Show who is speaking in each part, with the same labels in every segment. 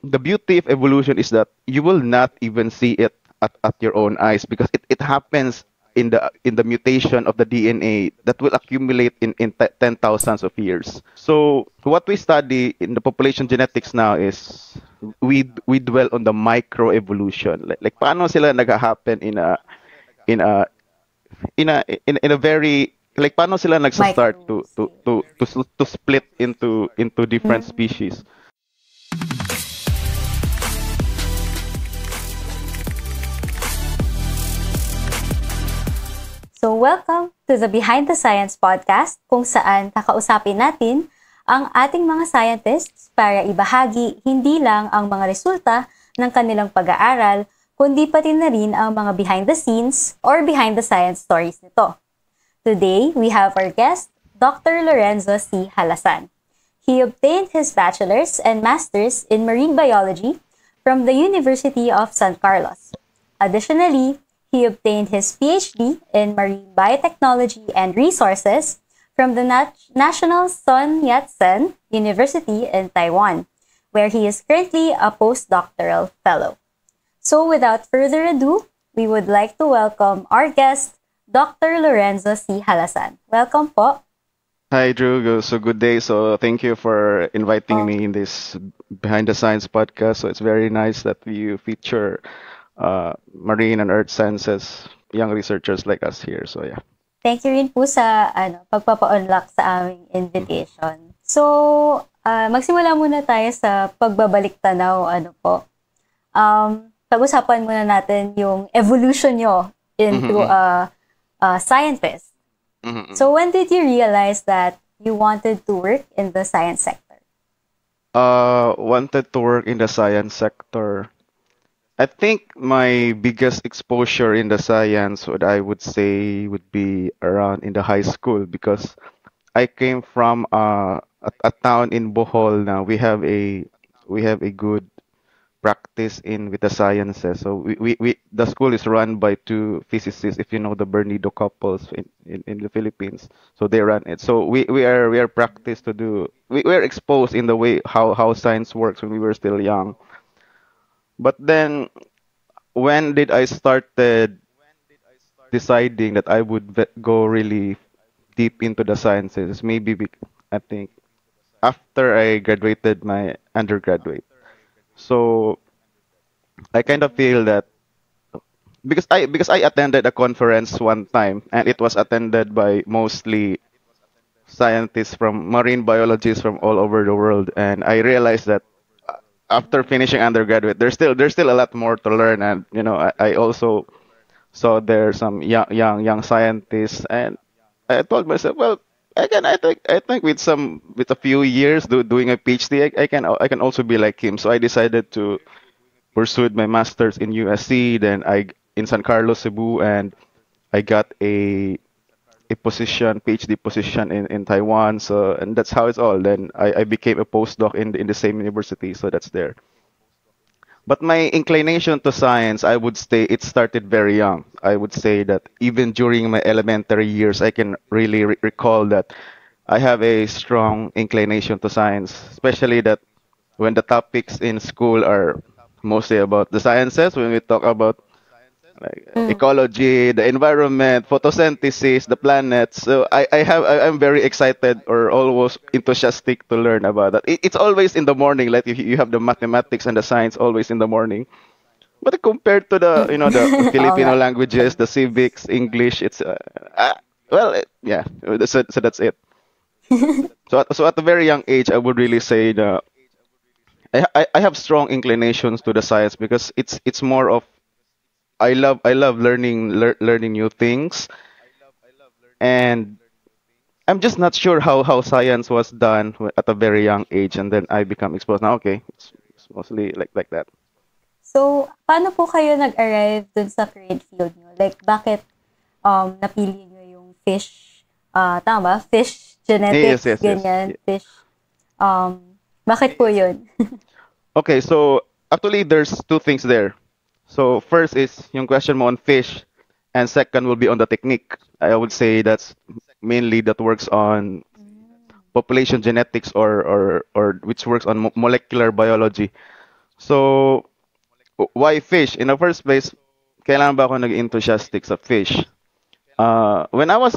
Speaker 1: the beauty of evolution is that you will not even see it at your own eyes because it happens in the mutation of the DNA that will accumulate in ten thousands of years. So what we study in the population genetics now is we dwell on the microevolution. Like paano sila nag-happen in a in a very like paano sila nagsa-start
Speaker 2: Micro scale.
Speaker 1: to split into different
Speaker 2: Mm.
Speaker 1: species.
Speaker 2: So, welcome to the Behind the Science podcast kung saan kakausapin natin ang ating mga scientists para ibahagi hindi lang ang mga resulta ng kanilang pag-aaral, kundi pati na rin ang mga behind the scenes or behind the science stories nito. Today, we have our guest, Dr. Lorenzo C. Halasan. He obtained his bachelor's and master's in marine biology from the University of San Carlos. Additionally, he obtained his PhD in marine biotechnology and resources from the National Sun Yat-sen University in Taiwan, where he is currently a postdoctoral fellow. So without further ado, we would like to welcome our guest, Dr. Lorenzo C. Halasan. Welcome po.
Speaker 1: Hi, Drew. So good day. So thank you for inviting
Speaker 2: Oh,
Speaker 1: me in this Behind the Science podcast. So it's very nice that you feature marine and earth sciences young researchers like us here. So yeah.
Speaker 2: thank you rin po sa pagpapa-unlock sa aming
Speaker 1: Mhm.
Speaker 2: invitation. So, magsimula muna tayo sa pagbabalik tanaw. Pag-usapan muna natin yung evolution nyo into
Speaker 1: Mhm,
Speaker 2: a scientist.
Speaker 1: mhm, mhm.
Speaker 2: So, when did you realize that you wanted to work in the science sector?
Speaker 1: Wanted to work in the science sector. I think my biggest exposure in the science, what I would say, would be around in the high school because I came from a town in Bohol. Now we have a good practice in with the sciences. So we the school is run by two physicists, if you know the Bernido couples in the Philippines. So they run it. So we are practiced to do we are exposed in the way how science works when we were still young. But then when did I started deciding that I would go really deep into the sciences? Maybe I think after I graduated my undergraduate. So I kind of feel that because I attended a conference one time and it was attended by mostly scientists from marine biologists from all over the world, and I realized that after finishing undergraduate there's still a lot more to learn. And I also saw there some young scientists, and I told myself, well, I think with a few years doing a PhD, I can also be like him. So I decided to pursued my master's in USC, then I in San Carlos, Cebu, and I got a position, PhD position in Taiwan. So and that's how it's all. Then I became a postdoc in the same university. So that's there. But my inclination to science, I would say it started very young. I would say that even during my elementary years, I can really recall that I have a strong inclination to science, especially that when the topics in school are mostly about the sciences, when we talk about like
Speaker 2: Mm.
Speaker 1: ecology, the environment, photosynthesis, the planets. So I'm very excited or almost enthusiastic to learn about that. It's always in the morning, like you have the mathematics and the science always in the morning. But compared to the the
Speaker 2: Oo nga.
Speaker 1: Filipino languages, the civics, English, it's well, yeah. So that's it. So at a very young age, I would really say that I have strong inclinations to the science because it's more of I love learning new things, and I'm just not sure how science was done at a very young age, and then I become exposed. Now, okay, it's mostly like that.
Speaker 2: So, paano po kayo nag-arrive dun sa career field nyo? Like, bakit napili nyo yung fish, tama ba? Fish
Speaker 1: Yes,
Speaker 2: genetics,
Speaker 1: yes, yes.
Speaker 2: ganyan,
Speaker 1: Yeah.
Speaker 2: fish. Bakit po yun?
Speaker 1: Okay, so actually there's two things there. So first is yung question mo on fish, and second will be on the technique. I would say that's mainly that works on population genetics or which works on molecular biology. So, why fish? In the first place, kailan ba ako nag-enthusiastic sa fish? When I was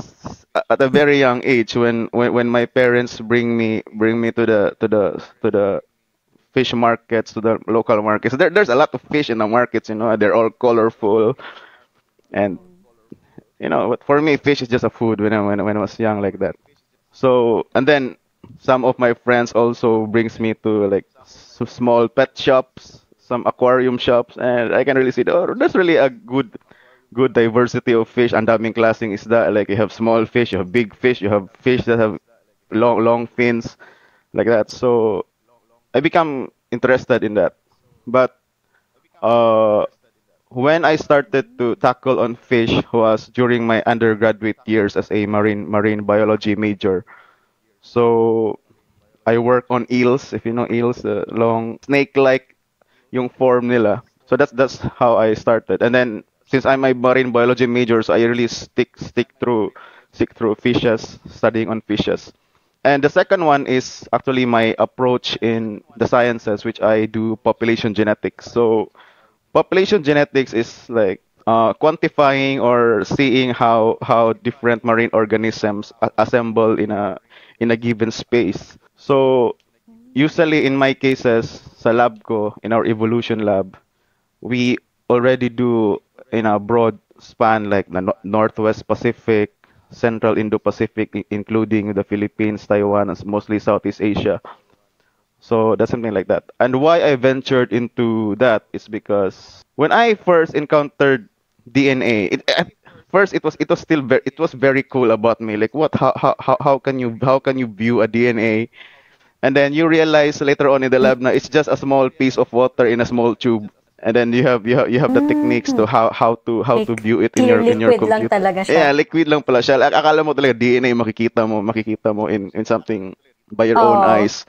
Speaker 1: at a very young age, when my parents bring me to the fish markets, to the local markets. There's a lot of fish in the markets, they're all colorful, and but for me, fish is just a food when I was young like that. So, and then some of my friends also brings me to like small pet shops, some aquarium shops, and I can really see, oh, there's really a good diversity of fish. Ang daming klaseng isda. Like you have small fish, you have big fish, you have fish that have long fins, like that. So I become interested in that. But uh, when I started to tackle on fish was during my undergraduate years as a marine biology major. So I work on eels, if you know eels, long snake-like yung form nila. So that's how I started. And then since I'm a marine biology major, so I really stick through fishes, studying on fishes. And the second one is actually my approach in the sciences, which I do population genetics. So population genetics is like quantifying or seeing how different marine organisms assemble in a given space. So usually in my cases sa lab ko, in our evolution lab, we already do in a broad span like the Northwest Pacific, Central Indo-Pacific, including the Philippines, Taiwan, and mostly Southeast Asia. So that's something like that. And why I ventured into that is because when I first encountered DNA, at first it was still very cool about me. Like what how can you view a DNA, and then you realize later on in the lab na it's just a small piece of water in a small tube. And then you have the techniques to
Speaker 2: Mm,
Speaker 1: how to
Speaker 2: like,
Speaker 1: view it in
Speaker 2: clear
Speaker 1: your
Speaker 2: liquid lang
Speaker 1: computer.
Speaker 2: talaga
Speaker 1: Yeah,
Speaker 2: siya.
Speaker 1: liquid lang pala siya. Akala mo talaga DNA makikita mo in something by your own
Speaker 2: Oo.
Speaker 1: eyes.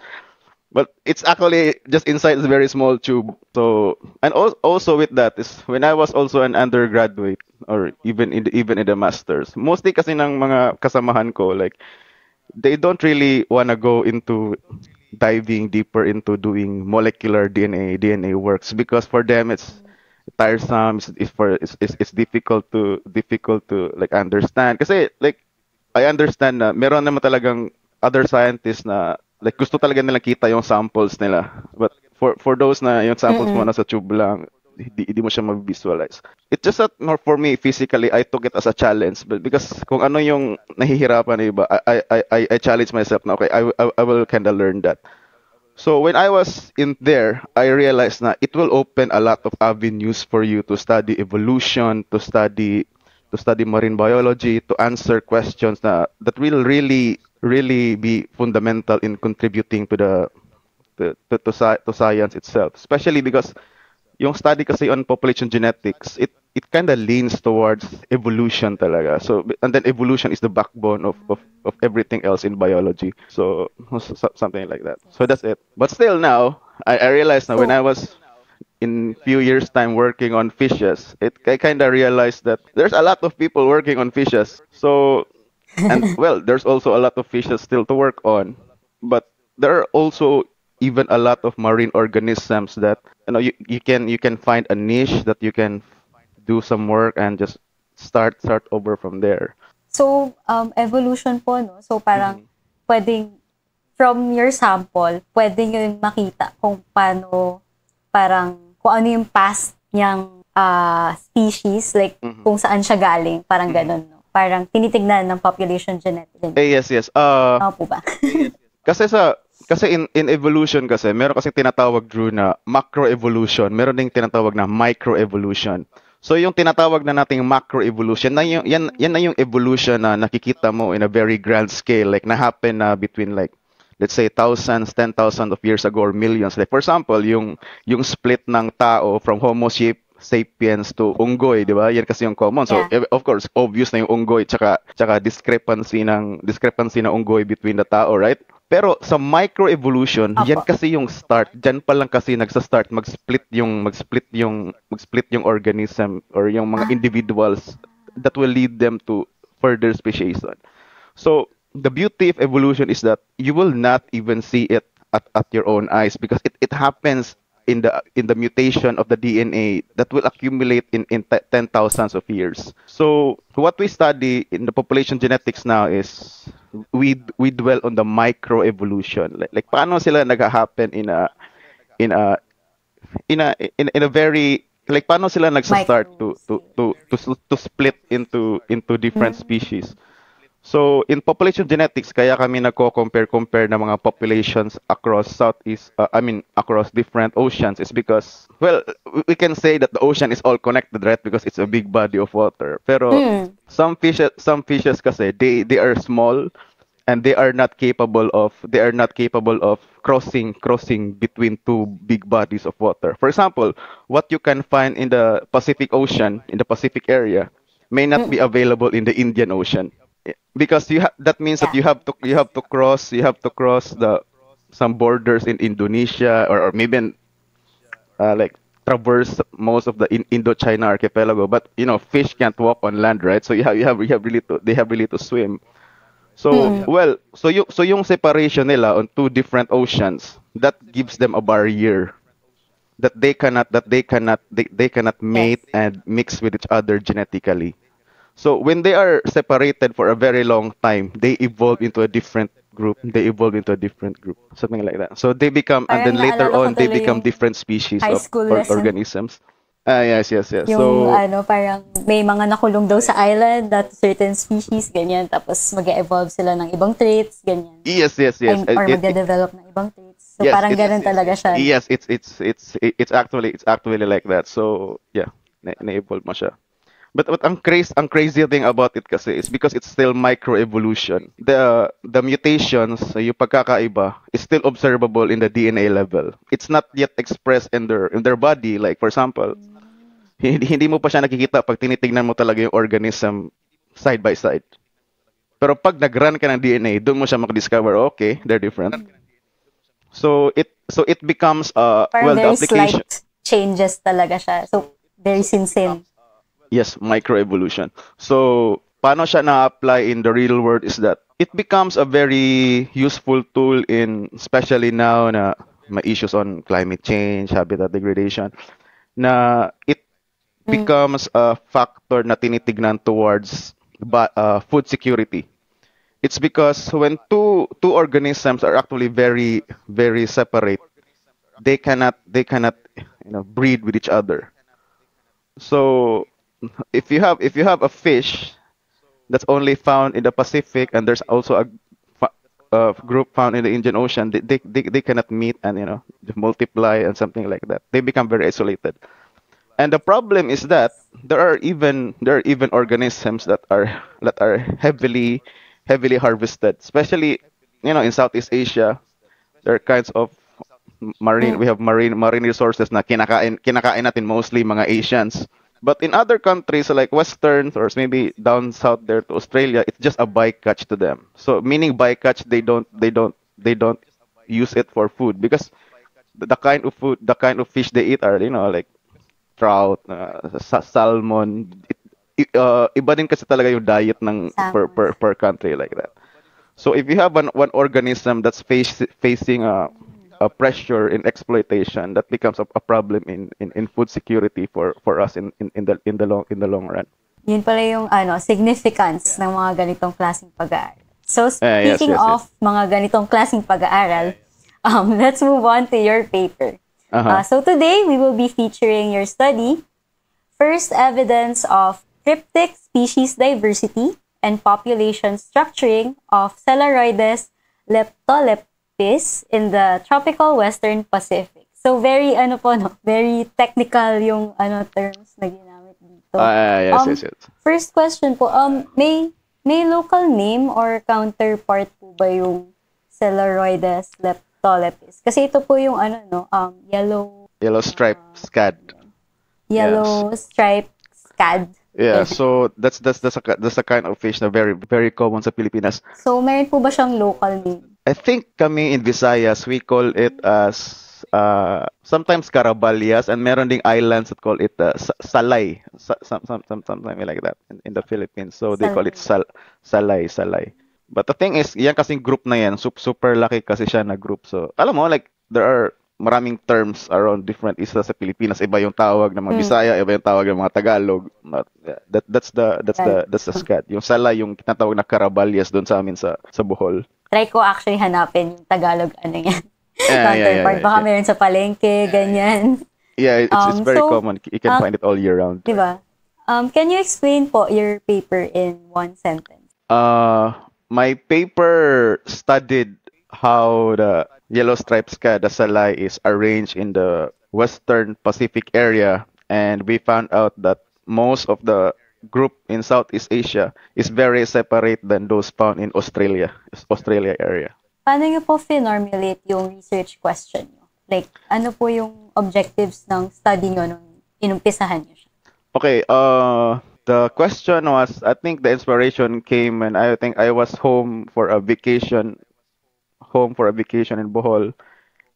Speaker 1: But it's actually just inside this very small tube. So, and also with that is when I was also an undergraduate or even in the masters. Mostly kasi ng mga kasamahan ko, like they don't really wanna go into diving deeper into doing molecular DNA works because for them it's tiresome. It's difficult to like understand. Kasi like I understand na meron naman talagang other scientists na like gusto talaga nilang kita yung samples nila. But for those na yung samples mo
Speaker 2: Mm.
Speaker 1: nasa tube lang, hindi mo siya ma-visualize. It's just that more for me physically, I took it as a challenge. But because kung ano yung nahihirapan ng iba, I challenge myself na okay, I will kind of learn that. So when I was in there, I realized that it will open a lot of avenues for you to study evolution, to study marine biology, to answer questions that will really be fundamental in contributing to science itself. Especially because yung study kasi on population genetics, it kind of leans towards evolution talaga. So, and then evolution is the backbone of everything else in biology. So something like that. So that's it. But still now, I realized now when
Speaker 2: So,
Speaker 1: I was in few years time working on fishes, I kind of realized that there's a lot of people working on fishes. So, and well, there's also a lot of fishes still to work on, but there are also even a lot of marine organisms that you can find a niche that you can do some work and just start over from there.
Speaker 2: evolution po, no? So, parang
Speaker 1: Mhm.
Speaker 2: pwedeng from your sample, pwede nyo yung makita kung paano, parang kung ano yung past niyang species, like
Speaker 1: Mhm.
Speaker 2: kung saan siya galing, parang
Speaker 1: Mhm.
Speaker 2: ganun, no? Parang tinitignan ng population genetics.
Speaker 1: Yes, yes.
Speaker 2: Tama po ba?
Speaker 1: Kasi in evolution kasi meron kasi tinatawag Drew na macroevolution, meron ding tinatawag na microevolution. So yung tinatawag na nating macroevolution na yung, yan na yung evolution na nakikita mo in a very grand scale like na happen na between like let's say thousands, 10,000 of years ago or millions. Like for example, yung split ng tao from Homo sapiens to unggoy, di ba? Yan kasi yung common. So
Speaker 2: Yeah.
Speaker 1: of course, obvious na yung unggoy tsaka discrepancy ng unggoy between the tao, right? Pero sa microevolution, yan
Speaker 2: Opo.
Speaker 1: kasi yung start. Diyan pa lang kasi nagsa-start mag-split yung organism or yung mga
Speaker 2: Ah,
Speaker 1: individuals that will lead them to further speciation. So the beauty of evolution is that you will not even see it at your own eyes because it happens in the mutation of the DNA that will accumulate in ten thousands of years. So what we study in the population genetics now is we dwell on the microevolution. Like paano sila nag-happen in a in a very like paano sila nagsa-start
Speaker 2: Micro
Speaker 1: to split into different
Speaker 2: Mm,
Speaker 1: species. So in population genetics, kaya kami nagko-compare ng mga populations across across different oceans is because, well, we can say that the ocean is all connected, right? Because it's a big body of water. Pero
Speaker 2: mm,
Speaker 1: some fishes kasi they are small and they are not capable of crossing between two big bodies of water. For example, what you can find in the Pacific Ocean, in the Pacific area, may not be
Speaker 2: mm.
Speaker 1: available in the Indian Ocean. Because that means that
Speaker 2: Yeah.
Speaker 1: you have to cross the some borders in Indonesia, or maybe like traverse most of the Indochina archipelago. But fish can't walk on land, right? So you have really to they have really to swim. So,
Speaker 2: Mm,
Speaker 1: well, yung separation nila on two different oceans, that gives them a barrier that they cannot
Speaker 2: yes.
Speaker 1: mate and mix with each other genetically. So when they are separated for a very long time, they evolve into a different group. They evolve into a different group, something like that. So they become, and
Speaker 2: Parang
Speaker 1: then later
Speaker 2: naalala ko
Speaker 1: on, they
Speaker 2: tuloy
Speaker 1: become
Speaker 2: yung
Speaker 1: different species
Speaker 2: high
Speaker 1: of
Speaker 2: school lesson.
Speaker 1: organisms. Ah, yes, yes, yes.
Speaker 2: Yung
Speaker 1: So
Speaker 2: parang may mga nakulong daw sa island that certain species, ganyan. Tapos mag-evolve sila ng ibang traits, ganyan.
Speaker 1: yes, yes, yes.
Speaker 2: Or magde-develop ng ibang traits. So
Speaker 1: Yes,
Speaker 2: parang ganun talaga siya. No?
Speaker 1: yes, it's actually like that. So yeah, na-evolve mo siya. But ang crazy thing about it kasi is because it's still microevolution. The mutations, yung pagkakaiba, is still observable in the DNA level. It's not yet expressed in their body. Like for example, hindi mo pa siya nakikita pag tinitingnan mo talaga yung organism side by side. Pero pag nag-run ka ng DNA, doon mo siya makadiscover, okay, they're different. So it becomes
Speaker 2: Parang
Speaker 1: well, the
Speaker 2: very
Speaker 1: application.
Speaker 2: slight changes talaga siya. So, very sincere.
Speaker 1: Yes, microevolution. So, paano siya na-apply in the real world is that it becomes a very useful tool in, especially now na may issues on climate change, habitat degradation, na it
Speaker 2: Mm,
Speaker 1: becomes a factor na tinitignan towards food security. It's because when two organisms are actually very very separate, they cannot breed with each other. So if you have a fish that's only found in the Pacific, and there's also a group found in the Indian Ocean, they cannot meet and multiply and something like that. They become very isolated. And the problem is that there are even organisms that are heavily harvested, especially in Southeast Asia. There are kinds of marine
Speaker 2: mm.
Speaker 1: we have marine resources na kinakain natin, mostly mga Asians. But in other countries like Western, or maybe down south there to Australia, it's just a bycatch to them. So meaning bycatch, they don't use it for food, because the kind of fish they eat are like trout, salmon. Iba din kasi talaga yung diet ng per,
Speaker 2: Salmon.
Speaker 1: per, per country, like that. So if you have one organism that's facing a pressure in exploitation, that becomes a problem in food security for us in the long run.
Speaker 2: Yun pala yung significance ng mga ganitong klaseng pag-aaral. So,
Speaker 1: Yes,
Speaker 2: speaking
Speaker 1: yes,
Speaker 2: of
Speaker 1: yes.
Speaker 2: mga ganitong klaseng pag-aaral, let's move on to your paper.
Speaker 1: Uh-huh.
Speaker 2: So today, we will be featuring your study, First Evidence of Cryptic Species Diversity and Population Structuring of Celaroides leptolepis in the tropical Western Pacific. So very very technical yung terms na ginamit dito.
Speaker 1: Yes, yes, yes.
Speaker 2: First question po, may local name or counterpart po ba yung Celaroides leptolepis? Kasi ito po yung yellow
Speaker 1: Yellow stripe scad.
Speaker 2: yellow
Speaker 1: Yes.
Speaker 2: striped scad.
Speaker 1: Yeah, so that's a kind of fish na very very common sa Pilipinas.
Speaker 2: So meron po ba siyang local name?
Speaker 1: I think kami in Visayas, we call it as sometimes Caraballas, and meron ding islands that call it Salay, something like that in the Philippines. So they call it
Speaker 2: Salay.
Speaker 1: Salay. But the thing is, yan kasing group na yan, super laki kasi siya na group. So alam mo, like there are maraming terms around different islas sa Pilipinas. Iba yung tawag ng mga Bisaya, iba yung tawag ng mga Tagalog.
Speaker 2: Right.
Speaker 1: That's the scat. Yung sala, yung tinatawag na Caraballas doon sa amin sa Bohol.
Speaker 2: Try ko actually hanapin yung Tagalog, ano yan,
Speaker 1: Yeah, yeah, yeah,
Speaker 2: counterpart.
Speaker 1: yeah,
Speaker 2: Baka
Speaker 1: yeah.
Speaker 2: meron sa palengke, ganyan.
Speaker 1: Yeah, it's very
Speaker 2: So,
Speaker 1: common. You can find it all year round.
Speaker 2: di ba? Can you explain po your paper in one sentence?
Speaker 1: My paper studied how the yellow striped Skada Salai is arranged in the Western Pacific area, and we found out that most of the group in Southeast Asia is very separate than those found in Australia area.
Speaker 2: Paano nyo po formulate yung research question nyo? Like, ano po yung objectives ng study nyo nung inumpisahan nyo siya?
Speaker 1: Okay, the question was, I think the inspiration came when I think I was home for a vacation in Bohol,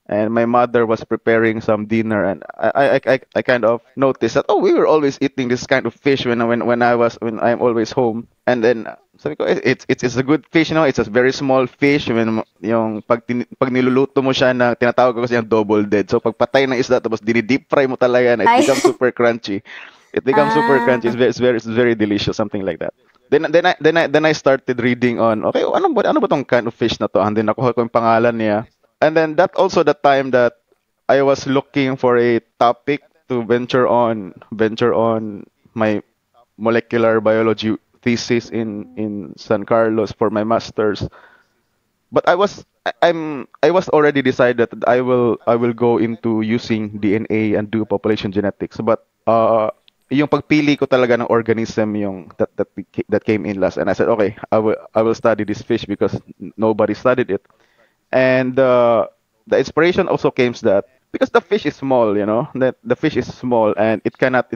Speaker 1: and my mother was preparing some dinner, and I kind of noticed that, oh, we were always eating this kind of fish when I'm always home, and then sabi ko, it's a good fish, it's a very small fish. When yung pag niluluto mo siya, na tinatawag ko kasi yung double dead, so pag patay ng isda tapos deep fry mo talaga, na it
Speaker 2: Ay.
Speaker 1: becomes super crunchy. It becomes super crunchy. It's very delicious, something like that. Then I started reading on, okay, ano ba tong kind of fish na to? And then nakuha ko yung pangalan niya. And then that also the time that I was looking for a topic to venture on my molecular biology thesis in San Carlos for my masters. But I was already decided that I will go into using DNA and do population genetics. But yung pagpili ko talaga ng organism yung that came in last, and I said, okay, I will study this fish because nobody studied it. And the inspiration also came that because the fish is small, that the fish is small, and it cannot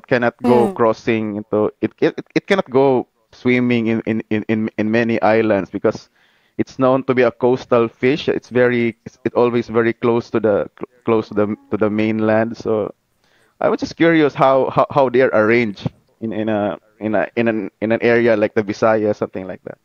Speaker 1: go crossing into it cannot go swimming in many islands because it's known to be a coastal fish. It's always very close to the mainland. So I was just curious how they are arranged in an area like the Visayas, something like that.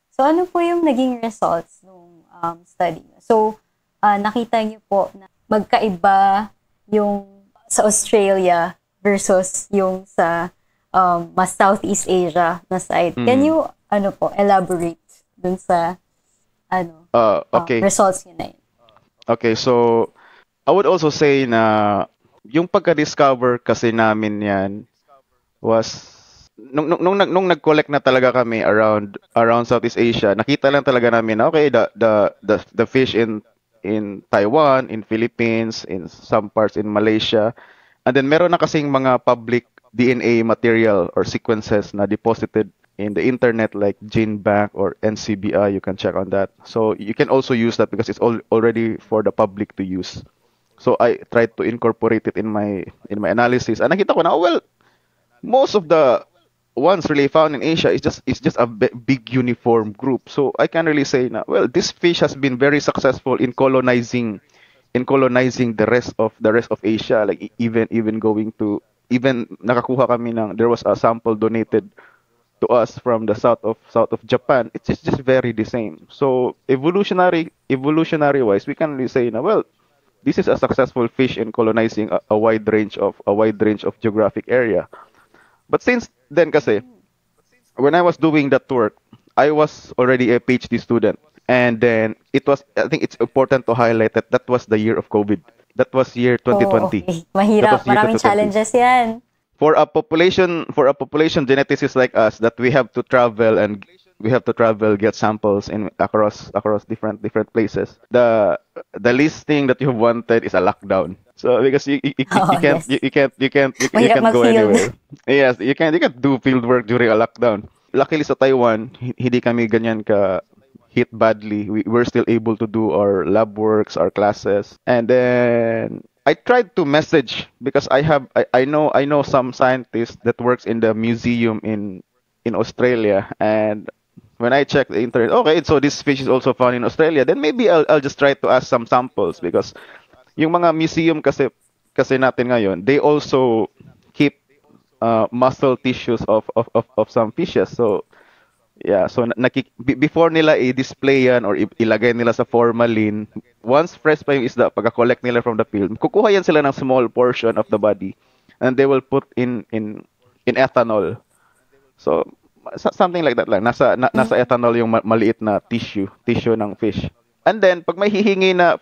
Speaker 2: So, ano po yung naging results nung study nyo? So, nakita nyo po na magkaiba yung sa Australia versus yung sa mas Southeast Asia na side. Can you, elaborate dun sa,
Speaker 1: Okay.
Speaker 2: results nyo na yun?
Speaker 1: Okay, so I would also say na yung pagka-discover kasi namin yan was nung nag-collect na talaga kami around Southeast Asia. Nakita lang talaga namin na okay, the fish in Taiwan, in Philippines, in some parts in Malaysia. And then meron na kasing mga public DNA material or sequences na deposited in the internet like GeneBank or NCBI. You can check on that. So you can also use that because it's already for the public to use. So I tried to incorporate it in my analysis. And nakita ko na, oh, well, most of the ones really found in Asia is just a big uniform group. So I can really say na, well, this fish has been very successful in colonizing the rest of Asia. Like even going to nakakuha kami ng, there was a sample donated to us from the south of Japan. It's just very the same. So evolutionary wise, we can really say na, well, this is a successful fish in colonizing a wide range of geographic area. But since then kasi, when I was doing that work, I was already a PhD student. And then I think it's important to highlight that was the year of COVID. That was year 2020.
Speaker 2: Oh, okay. Mahirap.
Speaker 1: That was year
Speaker 2: Maraming
Speaker 1: 2020.
Speaker 2: challenges yan.
Speaker 1: For a population geneticist like us, that we have to travel, get samples across different places. The least thing that you wanted is a lockdown. So because you can't
Speaker 2: Yes.
Speaker 1: you can't
Speaker 2: Mahirap
Speaker 1: go
Speaker 2: mag-field.
Speaker 1: anywhere. Yes, you can't do field work during a lockdown. Luckily sa Taiwan, hindi kami ganyan ka hit badly. We're still able to do our lab works, our classes. And then I tried to message because I know some scientists that works in the museum in Australia, and when I checked the internet, okay, so this fish is also found in Australia, then maybe I'll just try to ask some samples because yung mga museum kasi natin ngayon, they also keep muscle tissues of some fishes. So Yeah, so before nila i-display yan or ilagay nila sa formalin, once fresh pa yung isda, pagka-collect nila from the field, kukuha yan sila ng small portion of the body and they will put in ethanol. So something like that lang. Nasa
Speaker 2: Mm.
Speaker 1: ethanol yung maliit na tissue ng fish. And then pag may hihinga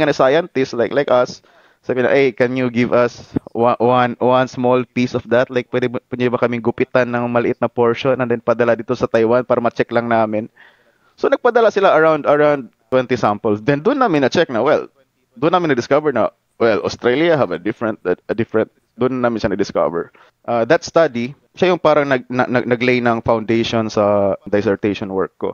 Speaker 1: na scientist like us, sabi na, hey, can you give us one small piece of that? Like, pwede ba kaming gupitan ng maliit na portion and then padala dito sa Taiwan para ma-check lang namin? So, nagpadala sila around 20 samples. Then, doon namin na-check na, well, doon namin na-discover na, well, Australia have a different, doon namin siya na-discover. That study, siya yung parang naglay ng foundation sa dissertation work ko.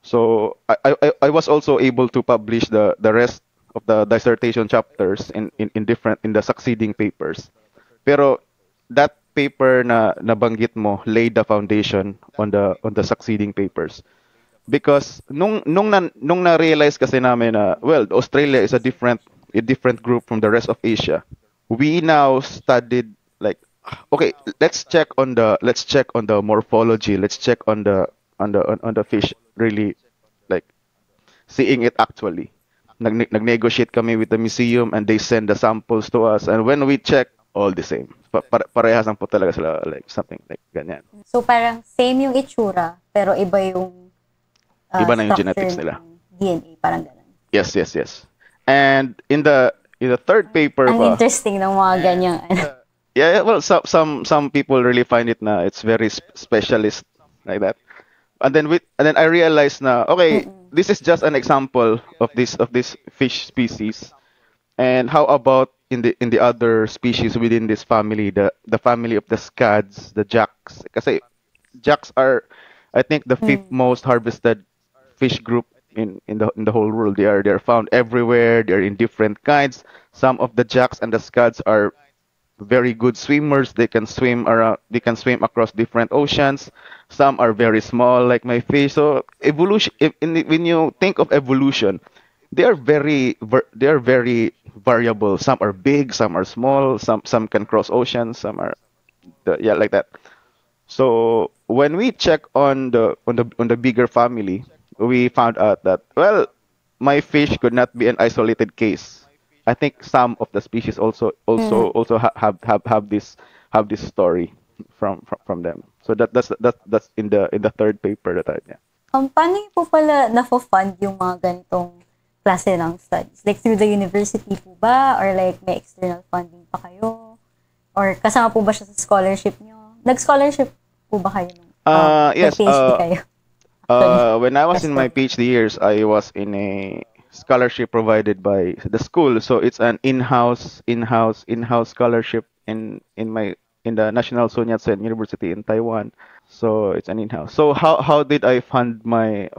Speaker 1: So I was also able to publish the rest of the dissertation chapters in the succeeding papers. Pero that paper na nabanggit mo laid the foundation on the succeeding papers. Because nung na-realize kasi namin na, well, Australia is a different group from the rest of Asia. We now studied, like, okay, let's check on the morphology, let's check on the fish, really, like, seeing it actually. Nag-negotiate kami with the museum and they send the samples to us, and when we check, all the same. Parehas lang po talaga sila, like something like ganyan.
Speaker 2: So parang same yung itsura, pero iba yung
Speaker 1: Iba na yung
Speaker 2: structure
Speaker 1: genetics nila.
Speaker 2: ng DNA, parang ganun.
Speaker 1: Yes, yes, yes. And in the third paper
Speaker 2: Ang
Speaker 1: pa,
Speaker 2: interesting ng mga ganyang
Speaker 1: yeah, well, some people really find it na it's very specialist like that. And then I realized na, okay,
Speaker 2: Mm-mm.
Speaker 1: this is just an example of this fish species. And how about in the other species within this family, the family of the scads, the jacks? Kasi jacks are, I think, the fifth
Speaker 2: Mm.
Speaker 1: most harvested fish group in the whole world. They are found everywhere. They're in different kinds. Some of the jacks and the scads are very good swimmers. They can swim around. They can swim across different oceans. Some are very small, like my fish. So evolution. When you think of evolution, they are very variable. Some are big. Some are small. Some can cross oceans. Some are yeah, like that. So when we check on the bigger family, we found out that, well, my fish could not be an isolated case. I think some of the species also
Speaker 2: Mm.
Speaker 1: also also have this story from them. So that's in the third paper that I, yeah.
Speaker 2: Paano niyo po pala na-fund yung mga ganitong klase ng studies? Like through the university po ba? Or like may external funding pa kayo? Or kasama po ba siya sa scholarship niyo? Nag-scholarship po ba kayo nung
Speaker 1: Yes.
Speaker 2: nag-PhD kayo? Actually,
Speaker 1: When I was
Speaker 2: yes
Speaker 1: in
Speaker 2: po.
Speaker 1: my PhD years, I was in a scholarship provided by the school. So it's an in-house scholarship in the National Sun Yat-sen University in Taiwan. So it's an in-house. So how did I fund my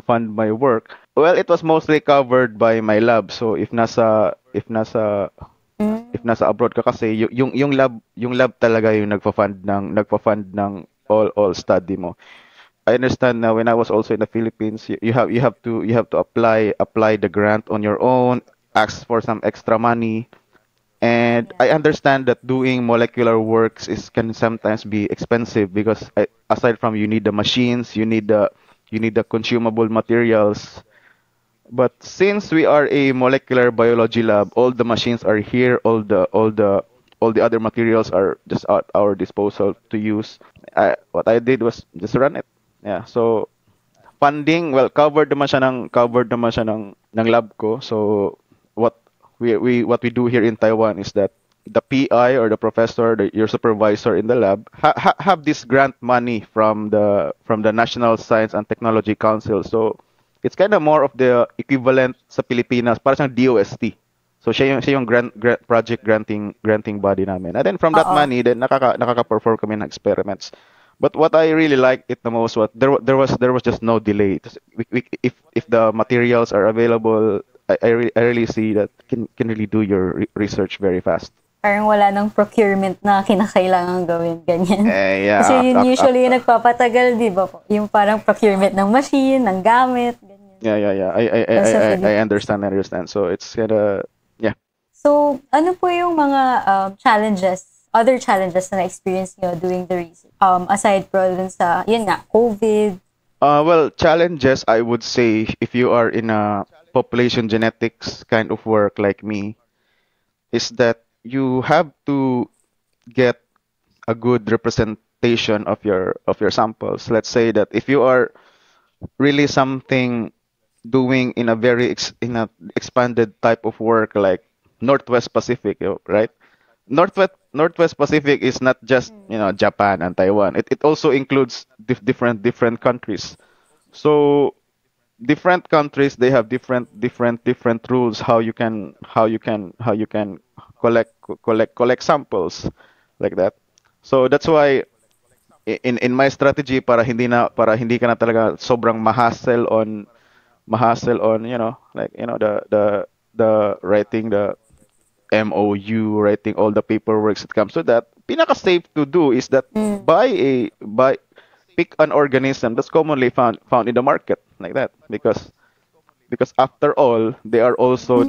Speaker 1: work? Well, it was mostly covered by my lab. So if
Speaker 2: Mm.
Speaker 1: nasa abroad ka kasi, yung lab talaga yung nagfa-fund ng all study mo. I understand now, when I was also in the Philippines, you have to apply the grant on your own, ask for some extra money. And
Speaker 2: Yeah.
Speaker 1: I understand that doing molecular works can sometimes be expensive because, aside from, you need the machines, you need the consumable materials. But since we are a molecular biology lab, all the machines are here, all the other materials are just at our disposal to use. What I did was just run it. Yeah. So funding, well, covered naman siya ng lab ko. So what we do here in Taiwan is that the PI or the professor, your supervisor in the lab, have this grant money from the National Science and Technology Council. So it's kind of more of the equivalent sa Pilipinas, para siyang DOST. So siya yung project granting body namin. And then from that
Speaker 2: Oo.
Speaker 1: money, then nakaka-perform kami ng experiments. But what I really liked it the most was there was just no delay. If the materials are available, I really see that can really do your research very fast.
Speaker 2: Parang wala nang procurement na kinakailangan gawin, ganyan.
Speaker 1: Yeah,
Speaker 2: Kasi yun usually yung nagpapatagal, di ba po? Yung parang procurement ng machine, ng gamit, ganyan.
Speaker 1: yeah. I I, I,
Speaker 2: Sa
Speaker 1: I I
Speaker 2: Philippines.
Speaker 1: understand. So it's kinda, yeah.
Speaker 2: So, ano po yung mga other challenges na na-experience nyo doing the research? Aside pro dun sa, yun nga, COVID,
Speaker 1: Well, challenges, I would say, if you are in a population genetics kind of work like me, is that you have to get a good representation of your samples. Let's say that if you are really something doing in a in a expanded type of work like Northwest Pacific, right? Northwest Pacific is not just Japan and Taiwan. It also includes different countries. So different countries, they have different rules how you can collect samples like that. So that's why in my strategy, para hindi ka na talaga sobrang mahassle on like the writing the MOU, writing all the paperwork that comes to that. Pinaka safe to do is that
Speaker 2: Mm.
Speaker 1: buy pick an organism that's commonly found in the market like that, because after all
Speaker 2: Mm.
Speaker 1: they are also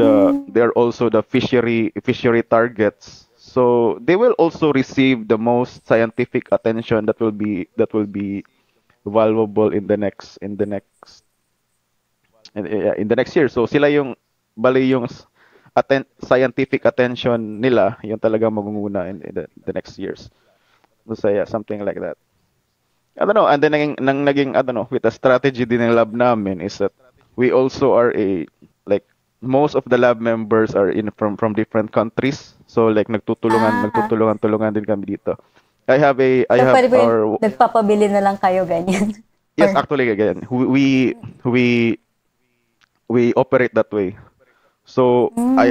Speaker 1: the fishery targets, so they will also receive the most scientific attention that will be valuable in the next year. So sila yung bali yung scientific attention nila yung talagang magunguna in the next years. So yeah, something like that. I don't know. And then naging I don't know, with the strategy din ng lab namin is that we also are a like most of the lab members are in from different countries. So like
Speaker 2: Ah.
Speaker 1: tulungan din kami dito. I
Speaker 2: So,
Speaker 1: have
Speaker 2: pwede ba yung
Speaker 1: our
Speaker 2: nagpapabili na lang kayo, ganyan?
Speaker 1: yes,
Speaker 2: Or,
Speaker 1: actually again. We we operate that way. So
Speaker 2: mm,
Speaker 1: I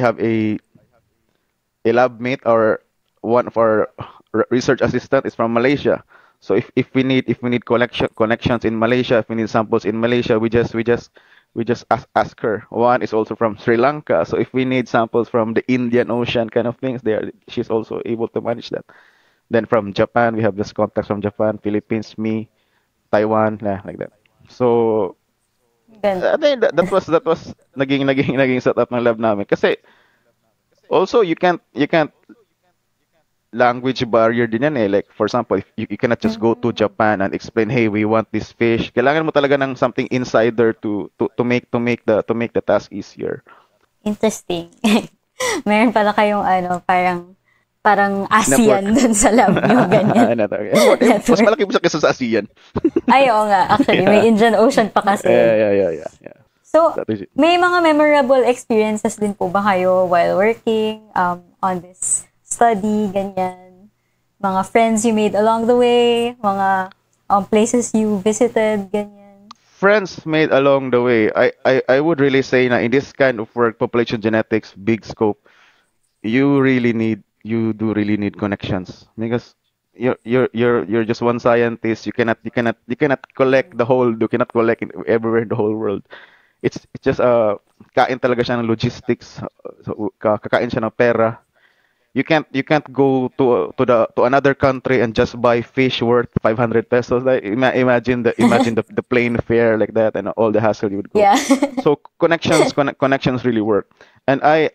Speaker 1: have a lab mate, or one of our research assistant is from Malaysia. So if we need connections in Malaysia, if we need samples in Malaysia, we just ask her. One is also from Sri Lanka. So if we need samples from the Indian Ocean kind of things, she's also able to manage that. Then from Japan, we have this contacts from Japan, Philippines, me, Taiwan, like that. So
Speaker 2: gan-
Speaker 1: I think that was naging setup ng lab namin. Kasi also you can't language barrier din yan eh. Like for example, if you cannot just go to
Speaker 2: mm,
Speaker 1: Japan and explain, hey, we want this fish. Kailangan mo talaga ng something insider to make the task easier.
Speaker 2: interesting. Meron pala kayong parang ASEAN
Speaker 1: Network.
Speaker 2: dun sa lab nyo, ganyan.
Speaker 1: Network. Mas
Speaker 2: Network.
Speaker 1: malaki pa siya kaysa sa ASEAN.
Speaker 2: Ay, oo nga. Actually, may
Speaker 1: Yeah.
Speaker 2: Indian Ocean pa kasi.
Speaker 1: Yeah.
Speaker 2: So,
Speaker 1: That is it.
Speaker 2: may mga memorable experiences din po ba kayo while working on this study, ganyan? Mga friends you made along the way, mga places you visited, ganyan?
Speaker 1: Friends made along the way. I would really say na in this kind of work, population genetics, big scope, you do really need connections because you're just one scientist. You cannot collect the whole. You cannot collect everywhere in the whole world. It's just kain talaga siya ng logistics. So, kakain siya ng pera. You can't go to another country and just buy fish worth 500 pesos. Like, imagine the plane fare like that and all the hassle you would go.
Speaker 2: Yeah.
Speaker 1: So connections really work. And I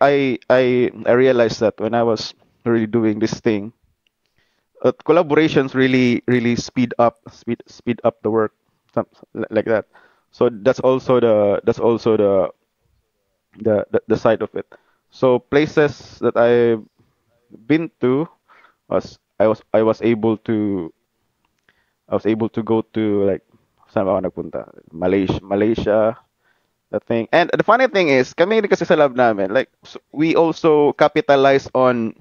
Speaker 1: realized that when I was really doing this thing, collaborations really speed up the work, like that. So that's also the side of it. So places that I've been to I was able to go to like saan ba ako nagpunta? Malaysia, the thing. And the funny thing is, kami rin kasi sa lab namin, like we also capitalize on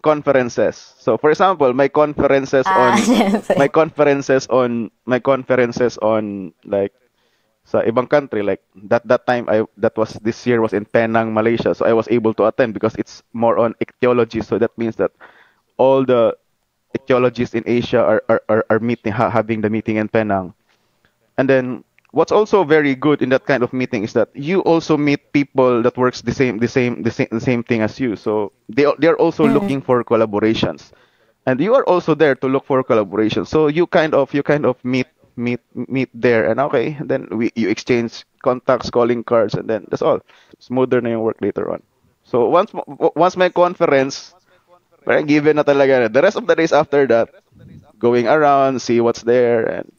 Speaker 1: conferences. So for example,
Speaker 2: Syempre.
Speaker 1: my conferences on like sa ibang country, like that time that was this year was in Penang, Malaysia. So I was able to attend because it's more on ichthyology. So that means that all the ichthyologists in Asia are meeting having the meeting in Penang. And then what's also very good in that kind of meeting is that you also meet people that works the same thing as you. So they're also looking
Speaker 2: Mm.
Speaker 1: for collaborations. And you are also there to look for collaborations. So you kind of meet there, and okay, then you exchange contacts, calling cards, and then that's all. Smoother na yung work later on. So once my conference, parang given na talaga. The rest of the days after that, going around, see what's there, and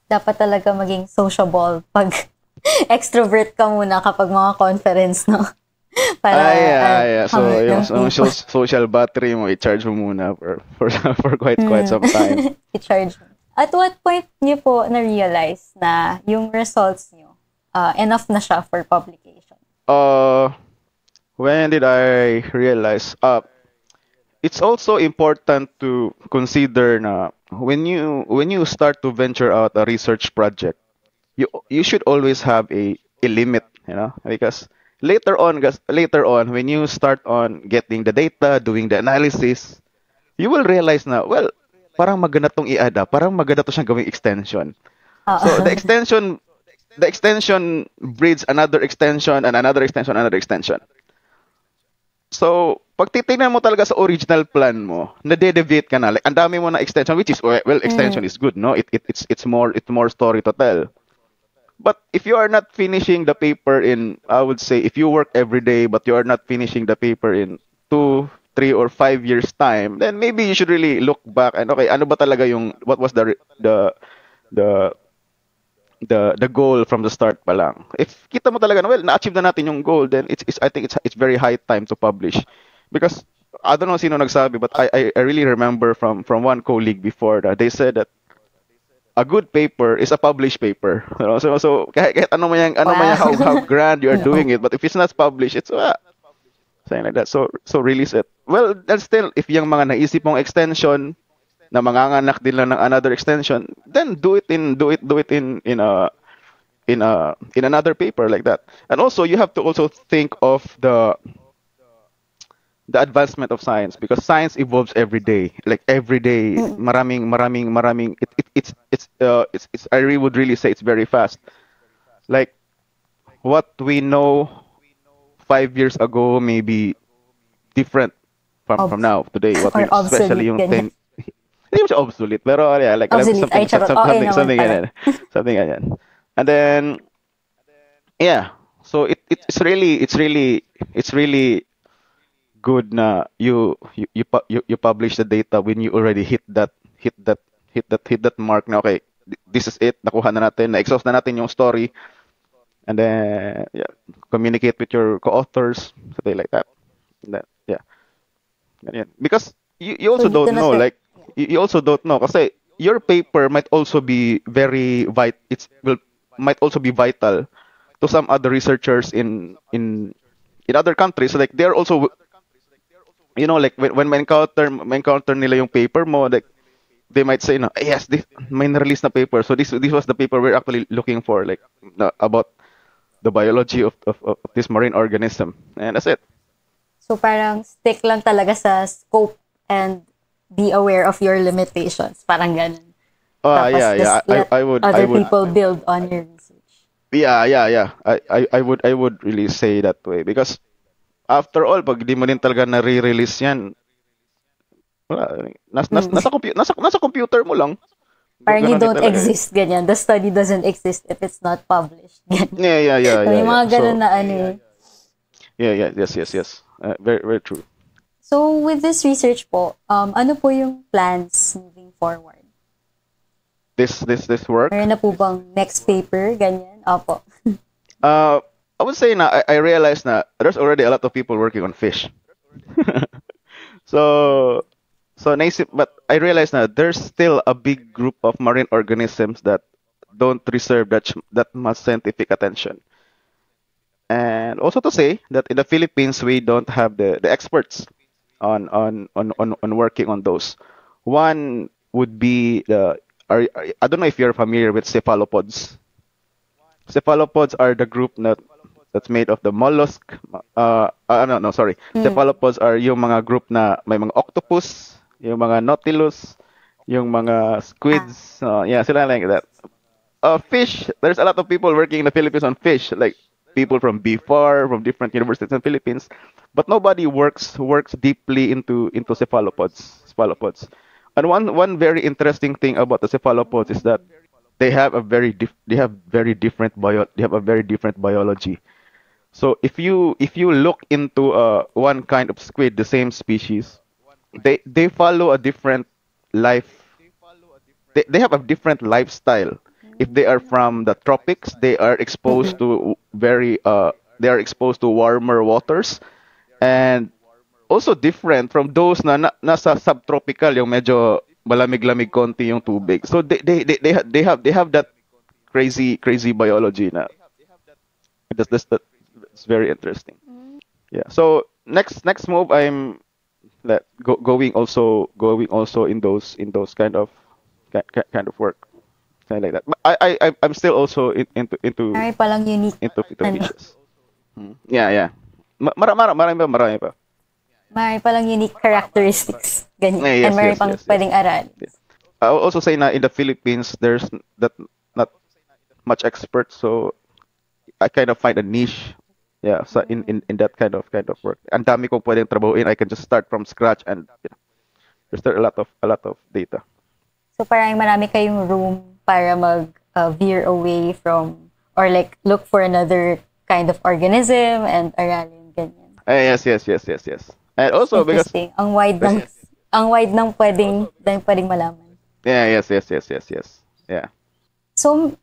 Speaker 2: Dapat talaga maging sociable pag extrovert ka muna kapag mga conference, no? Para
Speaker 1: yeah. So,
Speaker 2: hangat ng
Speaker 1: yung
Speaker 2: people.
Speaker 1: social battery mo, i-charge mo muna for for quite some time.
Speaker 2: I-charge mo. At what point niyo po na-realize na yung results niyo enough na siya for publication?
Speaker 1: Uh, when did I realize? It's also important to consider na when you start to venture out a research project, you should always have a limit, because later on when you start on getting the data, doing the analysis, you will realize na, well, parang maganda tong i-add, parang maganda to siyang gawing extension. So
Speaker 2: Oo.
Speaker 1: the extension breeds another extension and another extension, another extension. So, pag titingnan mo talaga sa original plan mo, nade-deviate ka na. Like, ang dami mo na extension, which is, well, extension is good, no? It's more story to tell. But if you are not finishing the paper in, I would say, if you work every day, but you are not finishing the paper in 2, 3, or 5 years time, then maybe you should really look back and, okay, ano ba talaga what was the the goal from the start pa lang. If kita mo talaga na, well, na-achieve na natin yung goal, then I think it's very high time to publish. Because I don't know sino nagsabi, but I really remember from one colleague before that they said that a good paper is a published paper. So kahit ano man yang how
Speaker 2: Wow.
Speaker 1: grand you are doing
Speaker 2: No.
Speaker 1: it, but if it's not published, it's something like that. So release it. Well, then still, if yung mga naisip mong extension na manganganak din lang ng another extension, then do it in another paper like that. And also you have to also think of the advancement of science, because science evolves every day. Like every day, maraming. I really would really say it's very fast. Like what we know 5 years ago may be different from
Speaker 2: Obs-
Speaker 1: now today. What
Speaker 2: or
Speaker 1: we especially
Speaker 2: obsolete,
Speaker 1: yung
Speaker 2: ganyan.
Speaker 1: 10. Hindi mo siya obsolete, pero yeah, like
Speaker 2: Obsolete. Ay, charot. Okay naman
Speaker 1: something
Speaker 2: pala.
Speaker 1: ganyan. Something ganyan. And then yeah, so it's really good na you publish the data when you already hit that hit that mark na, okay, this is it, nakuha na natin, na-exhaust na natin yung story, and then yeah, communicate with your co-authors, something like that. Yeah, ganyan. Because you
Speaker 2: So,
Speaker 1: also
Speaker 2: dito
Speaker 1: don't
Speaker 2: na
Speaker 1: know,
Speaker 2: siya.
Speaker 1: like you also don't know kasi your paper might also be very might also be vital to some other researchers in other countries. So like they're also, like when ma-encounter nila yung paper mo, like they might say, no, yes, this may na-release na paper. So this was the paper we're actually looking for, like about the biology of this marine organism. And that's it.
Speaker 2: So, parang stick lang talaga sa scope and be aware of your limitations. Parang ganun. Tapos,
Speaker 1: Yeah, yeah.
Speaker 2: just let
Speaker 1: I
Speaker 2: other
Speaker 1: would
Speaker 2: people build on your research.
Speaker 1: Yeah. I would really say that way, because after all, pag di mo din talaga na-re-release yan, wala, nasa computer mo lang.
Speaker 2: Parang you
Speaker 1: Ganon din
Speaker 2: don't
Speaker 1: talaga eh.
Speaker 2: exist, ganyan. The study doesn't exist if it's not published. Ganyan. So,
Speaker 1: Yeah,
Speaker 2: may
Speaker 1: yeah.
Speaker 2: mga ganun na ano eh.
Speaker 1: Yeah. Yes. Very, very true.
Speaker 2: So, with this research po, ano po yung plans moving forward?
Speaker 1: This work.
Speaker 2: Meron na po bang next paper, ganyan? Opo.
Speaker 1: Uh, I would say na I realized na there's already a lot of people working on fish. So naisip, but I realized na there's still a big group of marine organisms that don't reserve that much scientific attention. And also to say that in the Philippines we don't have the experts on working on those. One would be I don't know if you're familiar with cephalopods. Cephalopods are the group that's made of the mollusk. No, sorry. Cephalopods are yung mga group na may mga octopus, yung mga nautilus, yung mga
Speaker 2: Ah,
Speaker 1: squids. Yeah, sila like that. Fish. There's a lot of people working in the Philippines on fish, like people from BFAR, from different universities in the Philippines, but nobody works deeply into cephalopods. And one very interesting thing about the cephalopods is that they have a very different biology. So if you look into one kind of squid, the same species, they follow a different life they have a different lifestyle. If they are from the tropics, they are exposed
Speaker 2: Mm-mm.
Speaker 1: to they are exposed to warmer waters, and also different from those nasa subtropical, yung medyo malamig-lamig konti yung tubig. So they have that crazy biology na that's very interesting. Yeah. So next move, I'm going also in those kind of work, kind of like that. But I'm still also
Speaker 2: Marami palang unique,
Speaker 1: into
Speaker 2: ano,
Speaker 1: fishes. Yeah, yeah. Marami pa.
Speaker 2: marami palang unique characteristics. Ganyan.
Speaker 1: Yeah,
Speaker 2: And
Speaker 1: yes,
Speaker 2: marami
Speaker 1: yes,
Speaker 2: pang
Speaker 1: yes, yes.
Speaker 2: pwedeng aralin.
Speaker 1: Yeah. I will also say na in the Philippines there's that not much expert, so I kind of find a niche. Yeah, so in that kind of work. Ang dami kong pwedeng trabahuin. I can just start from scratch, and there's still a lot of data.
Speaker 2: So parang marami kayong room para veer away from or like look for another kind of organism and aralin ganyan.
Speaker 1: Yes, yes, yes, yes, yes. And also because
Speaker 2: Interesting. Ang wide ng pwedeng malaman.
Speaker 1: yeah, yes, yes, yes, yes, yes. Yeah.
Speaker 2: So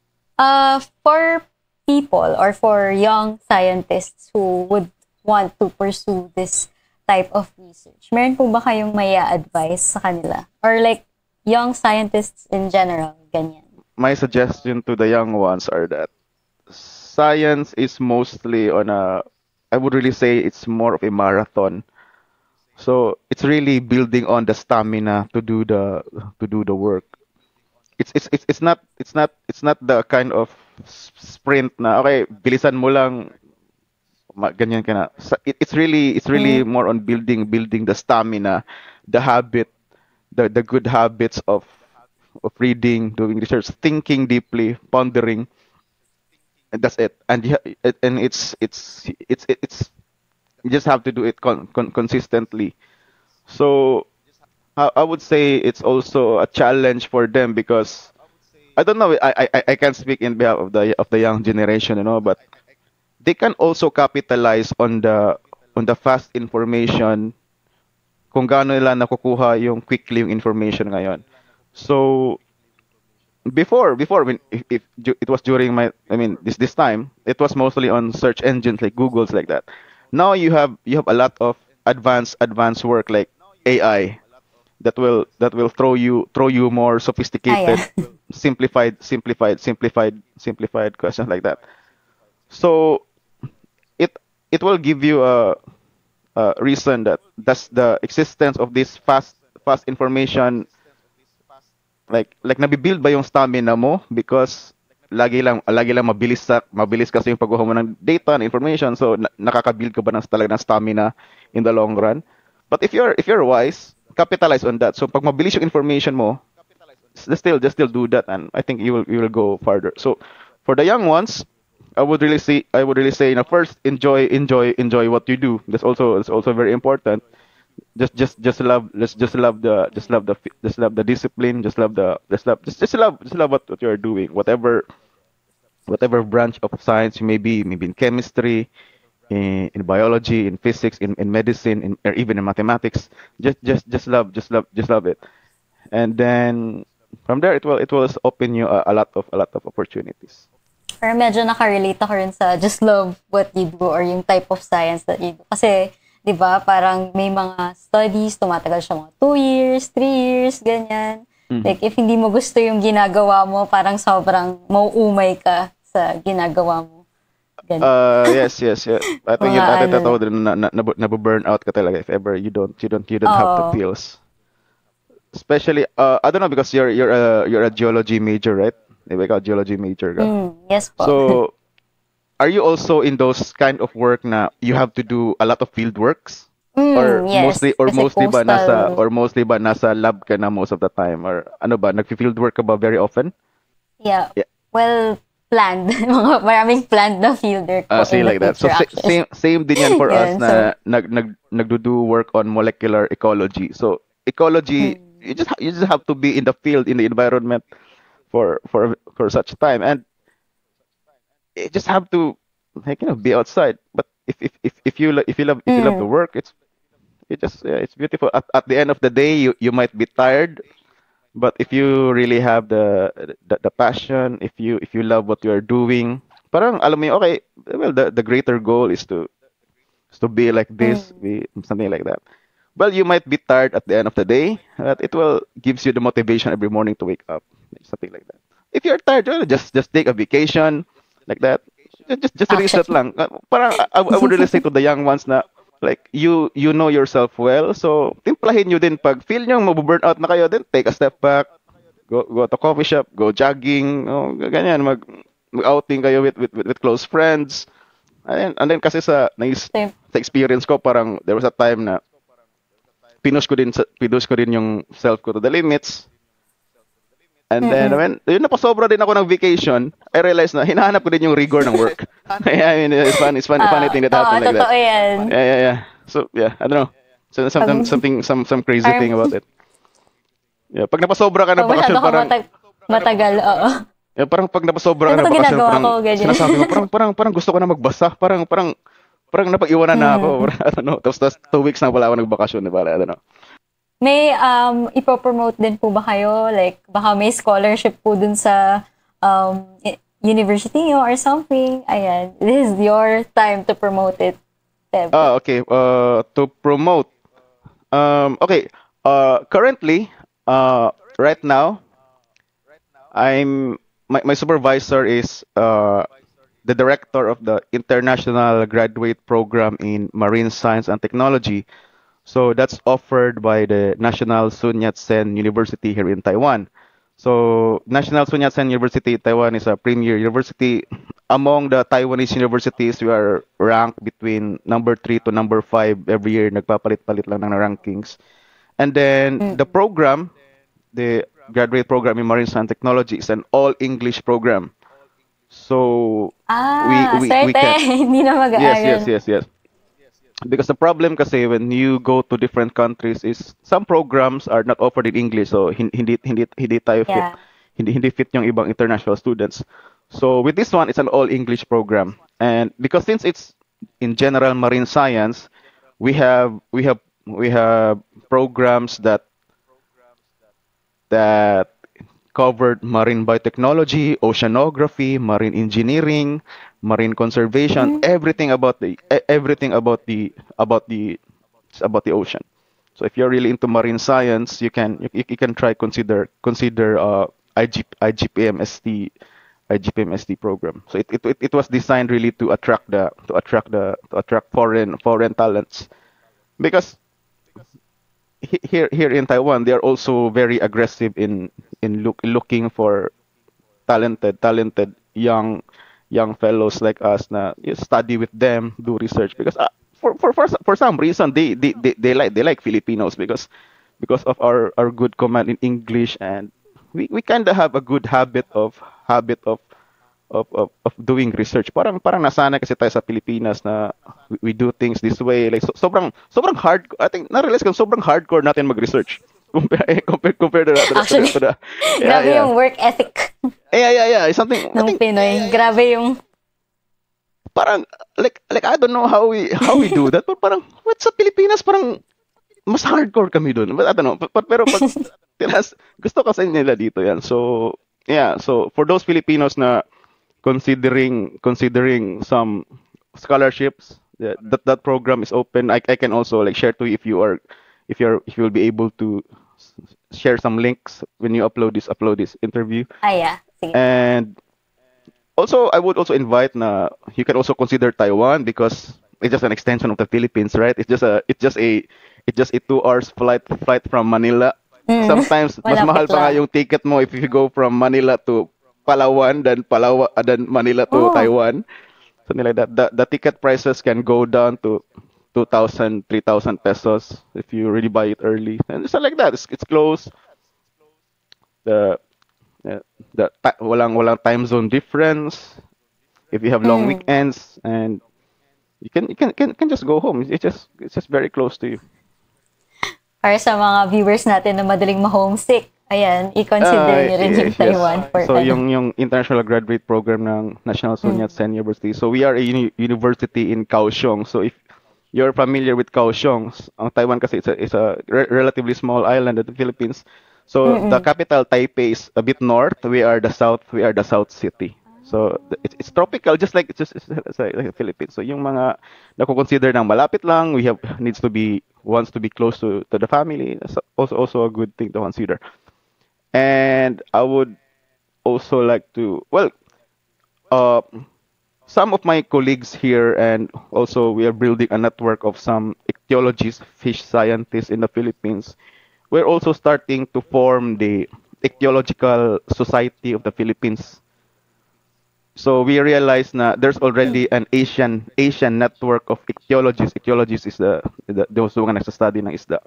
Speaker 2: for people or for young scientists who would want to pursue this type of research, meron po ba kayong may advice sa kanila? Or like young scientists in general, ganyan.
Speaker 1: My suggestion to the young ones are that science is mostly on a, I would really say it's more of a marathon. So it's really building on the stamina to do the work. It's not the kind of sprint na okay, bilisan mo lang, ganyan ka na. It's really
Speaker 2: Mm,
Speaker 1: more on building the stamina, the habit, the good habits of reading, doing research, thinking deeply, pondering, and that's it. And and it's you just have to do it consistently. So I would say it's also a challenge for them because I don't know. I can't speak in behalf of the young generation, but they can also capitalize on the fast information, kung gaano nila nakukuha yung quickly yung information ngayon. So before when if it was during my, I mean, this time it was mostly on search engines like Google's like that. Now you have a lot of advanced work like AI that will throw you more
Speaker 2: yeah.
Speaker 1: sophisticated, simplified questions like that. So it it will give you a reason that that's the existence of this fast information, like nabibuild ba yung stamina mo because lagi lang mabilis kasi yung pagkuha mo ng data and information, so nakaka-build ka ba talaga ng stamina in the long run. But if you're wise, capitalize on that. So pag mabilis yung information mo, just still do that, and I think you will go farther. So for the young ones, I would really say, first, enjoy what you do. That's also very important. Just love the discipline. Just love what you're doing. Whatever branch of science you may be, maybe in chemistry, in biology, in physics, in medicine, or even in mathematics. Just love it, and then from there it will open you a lot of opportunities.
Speaker 2: Or medyo nakarelate ako rin sa just love what you do or yung type of science that you do. Kasi, di ba, parang may mga studies, tumatagal siya mga 2 years, 3 years, ganyan.
Speaker 1: Mhm.
Speaker 2: Like, if hindi mo gusto yung ginagawa mo, parang sobrang mauumay ka sa ginagawa mo. Ganyan.
Speaker 1: Yes, yes, yeah. I think
Speaker 2: Mga
Speaker 1: yun natin
Speaker 2: ano
Speaker 1: tataw
Speaker 2: lang.
Speaker 1: din na burn out ka talaga if ever you don't have the
Speaker 2: Oo.
Speaker 1: feels. Especially I don't know because you're a geology major, right? Ikaw geology major ka.
Speaker 2: Yes po.
Speaker 1: So, are you also in those kind of work na you have to do a lot of field works? Or
Speaker 2: Yes. Kasi coastal.
Speaker 1: mostly ba nasa lab ka na most of the time, or ano ba, nagfi-field work ka ba very often?
Speaker 2: Yeah.
Speaker 1: Yeah.
Speaker 2: Well, planned. Mga maraming planned na fielder ko
Speaker 1: See
Speaker 2: in the
Speaker 1: like that. So
Speaker 2: future actually.
Speaker 1: same din yan for us
Speaker 2: Yun. So,
Speaker 1: na nagdo-do work on molecular ecology. So ecology, you just have to be in the field, in the environment for such time, and you just have to, like, be outside. But if you love the
Speaker 2: mm,
Speaker 1: work, it's beautiful. At the end of the day, you might be tired, But if you really have the passion, if you love what you are doing, parang alam mo yun, okay, well, the greater goal is to be like this,
Speaker 2: Mm.
Speaker 1: be something like that. Well, you might be tired at the end of the day, but it will gives you the motivation every morning to wake up, something like that. If you're tired, well, just take a vacation, like that. Just reset
Speaker 2: Actually.
Speaker 1: lang. Parang I would really say to the young ones na like you know yourself well, so timplahin nyo din pag feel nyo mabu-burn out na kayo, then take a step back, go to coffee shop, go jogging, oh, ganyan, outing kayo with close friends. And then kasi
Speaker 2: Same.
Speaker 1: sa experience ko, parang there was a time na pinush ko din yung self ko to the limits. And then
Speaker 2: Mm-mm.
Speaker 1: when yun napasobra din ako ng vacation, I realized na hinahanap ko din yung rigor ng work. I mean, it's funny thing that
Speaker 2: Oo,
Speaker 1: happened like that.
Speaker 2: totoo yan.
Speaker 1: Yeah. So yeah, I don't know. So
Speaker 2: Pag,
Speaker 1: some crazy thing
Speaker 2: parang,
Speaker 1: about it. Yeah, pag napasobra ka ng
Speaker 2: pag masyado
Speaker 1: bakasyon,
Speaker 2: kang
Speaker 1: parang
Speaker 2: matagal, oo.
Speaker 1: parang pag napasobra ka
Speaker 2: Ganito
Speaker 1: ng
Speaker 2: to
Speaker 1: bakasyon,
Speaker 2: ginagawa
Speaker 1: parang
Speaker 2: ko, ganyan.
Speaker 1: sinasabi mo, parang gusto ko na magbasa, parang napag-iwanan na ako.
Speaker 2: Mm.
Speaker 1: I don't know. Tapos 2 weeks na pala ako nagbakasyon, di ba? I don't know.
Speaker 2: May ipopromote din po ba kayo? Like, baka may scholarship po dun sa university nyo or something. Ayan. This is your time to promote it. Deb.
Speaker 1: Okay. To promote. Okay. Currently, right now, my supervisor is the director of the International Graduate Program in Marine Science and Technology. So that's offered by the National Sun Yat-sen University here in Taiwan. So National Sun Yat-sen University in Taiwan is a premier university. Among the Taiwanese universities, we are ranked between number 3 to number 5 every year. Nagpapalit-palit lang ng rankings. And then the
Speaker 2: Mm.
Speaker 1: program, the graduate program in Marine Science Technology, is an all English program. So we
Speaker 2: Swerte.
Speaker 1: can.
Speaker 2: Hindi na
Speaker 1: Yes, yes,
Speaker 2: mag-aaral.
Speaker 1: yes, yes. Because the problem kasi when you go to different countries is some programs are not offered in English, so hindi tayo fit.
Speaker 2: Yeah.
Speaker 1: Hindi fit yung ibang international students. So with this one, it's an all English program. And because since it's in general marine science, we have programs that covered marine biotechnology, oceanography, marine engineering, marine conservation,
Speaker 2: Mm.
Speaker 1: everything about the ocean. So if you're really into marine science, you can try consider IGPMST IGPMST program. So it was designed really to attract foreign talents because here in Taiwan, they are also very aggressive in looking for talented young fellows like us na you study with them, do research because for some reason they like Filipinos because of our good command in English, and we kind of have a good habit of doing research. Parang nasanay kasi tayo sa Pilipinas na we do things this way. Like sobrang hard. I think na-realize ko sobrang hardcore natin mag-research. Compare
Speaker 2: Actually,
Speaker 1: to the yeah,
Speaker 2: grabe
Speaker 1: yeah.
Speaker 2: yung work ethic
Speaker 1: Yeah. It's something I
Speaker 2: ng
Speaker 1: think
Speaker 2: Pinoy. Grabe yung,
Speaker 1: parang like I don't know how we do that, but parang what sa Pilipinas parang mas hardcore kami doon. But I don't know. Pero pag gusto kasi nila dito yan. So yeah, so for those Filipinos na considering some scholarships, that program is open. I can also like share to you if you'll be able to share some links when you upload this interview.
Speaker 2: sige.
Speaker 1: And also I would also invite na you can also consider Taiwan because it's just an extension of the Philippines, right? It's just a 2 hours flight from Manila.
Speaker 2: Mm.
Speaker 1: Sometimes mas mahal
Speaker 2: Malapit
Speaker 1: pa nga
Speaker 2: lang.
Speaker 1: yung ticket mo if you go from Manila to Palawan than Manila to
Speaker 2: Oh,
Speaker 1: Taiwan. Something like that. The ticket prices can go down to 2,000, 3,000 pesos if you really buy it early. And it's not like that. It's close. The walang time zone difference. If you have long
Speaker 2: mm.
Speaker 1: weekends and you can just go home. It's just very close to you.
Speaker 2: Para sa mga viewers natin na madaling ma-homesick, ayan, i-consider niyo rin yung
Speaker 1: Yes.
Speaker 2: Taiwan for
Speaker 1: So
Speaker 2: ano.
Speaker 1: yung international graduate program ng National Sun
Speaker 2: Mm.
Speaker 1: Yat-sen University. So we are a university in Kaohsiung. So if you're familiar with Kaohsiung, ang Taiwan kasi is a relatively small island in the Philippines. So the
Speaker 2: Mm-mm.
Speaker 1: capital Taipei is a bit north. We are the south. We are the south city. So it's tropical, just like it's like the Philippines. So yung mga nako-consider ng malapit lang, we have needs to be wants to be close to the family. That's also a good thing to consider. And I would also like to, well, uh, some of my colleagues here, and also we are building a network of some ichthyologists, fish scientists in the Philippines. We're also starting to form the Ichthyological Society of the Philippines. So we realize na there's already an Asian network of ichthyologists. Ichthyologists is those who nagsa-study ng isda.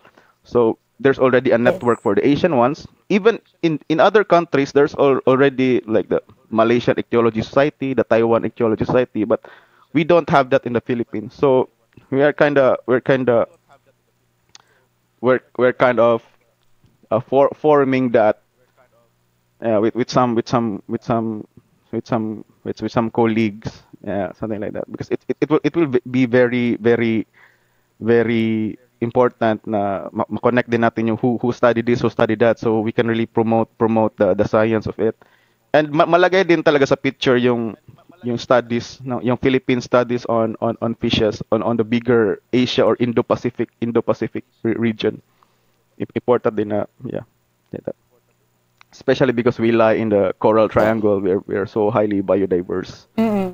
Speaker 1: So there's already a
Speaker 2: Yes.
Speaker 1: network for the Asian ones. Even in other countries, there's already like the Malaysian Ichthyology Society, the Taiwan Ichthyology Society, but we don't have that in the Philippines. So we're kind of forming that with some colleagues, something like that, because it will be very very very important na connect din natin yung who study this, who study that, so we can really promote the science of it. And malagay din talaga sa picture yung studies, no, yung Philippine studies on fishes on the bigger Asia or Indo-Pacific region. Important din na, yeah, that. Especially because we lie in the Coral
Speaker 2: Yeah.
Speaker 1: Triangle, we are so highly biodiverse.
Speaker 2: Mm-mm.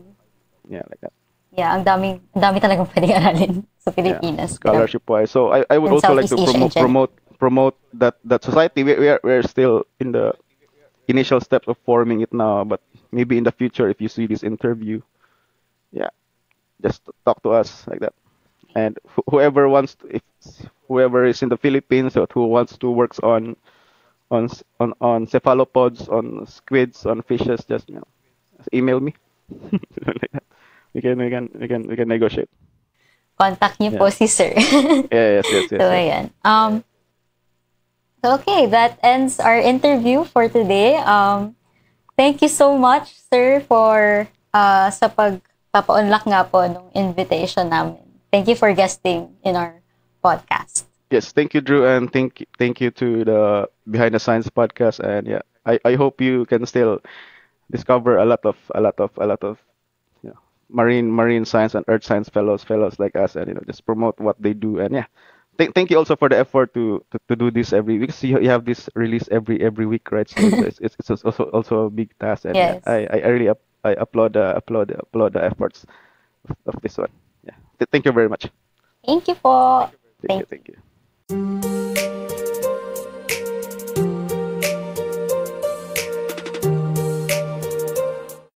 Speaker 1: Yeah, like that.
Speaker 2: Yeah, ang dami talagang pwedeng aralin sa
Speaker 1: Yeah,
Speaker 2: Pilipinas. Grabe.
Speaker 1: scholarship wise. So I would
Speaker 2: And
Speaker 1: also like
Speaker 2: Southeast
Speaker 1: to
Speaker 2: Asia in general.
Speaker 1: promote that society. We're still in the initial steps of forming it now, but maybe in the future, if you see this interview, yeah, just talk to us like that. And whoever wants to, if whoever is in the Philippines or who wants to works on cephalopods, on squids, on fishes, just just email me. Like that. We can negotiate.
Speaker 2: Contact niyo
Speaker 1: Yeah.
Speaker 2: po si Sir.
Speaker 1: Yeah, yes, yes,
Speaker 2: So,
Speaker 1: yes, yes.
Speaker 2: ayan. So, okay, that ends our interview for today. Thank you so much, Sir, for sa pagpapaunlak nga po ng invitation namin. Thank you for guesting in our podcast.
Speaker 1: Yes, thank you, Drew, and thank you to the Behind the Science podcast. And yeah, I hope you can still discover a lot of you know, marine science and earth science fellows like us, and just promote what they do. And yeah, thank you also for the effort to do this every week. So you have this release every week, right? So it's also a big task. And yeah,
Speaker 2: Yes.
Speaker 1: I really I applaud the efforts of this one. Yeah, thank you very much.
Speaker 2: Thank you po.
Speaker 1: Thank you.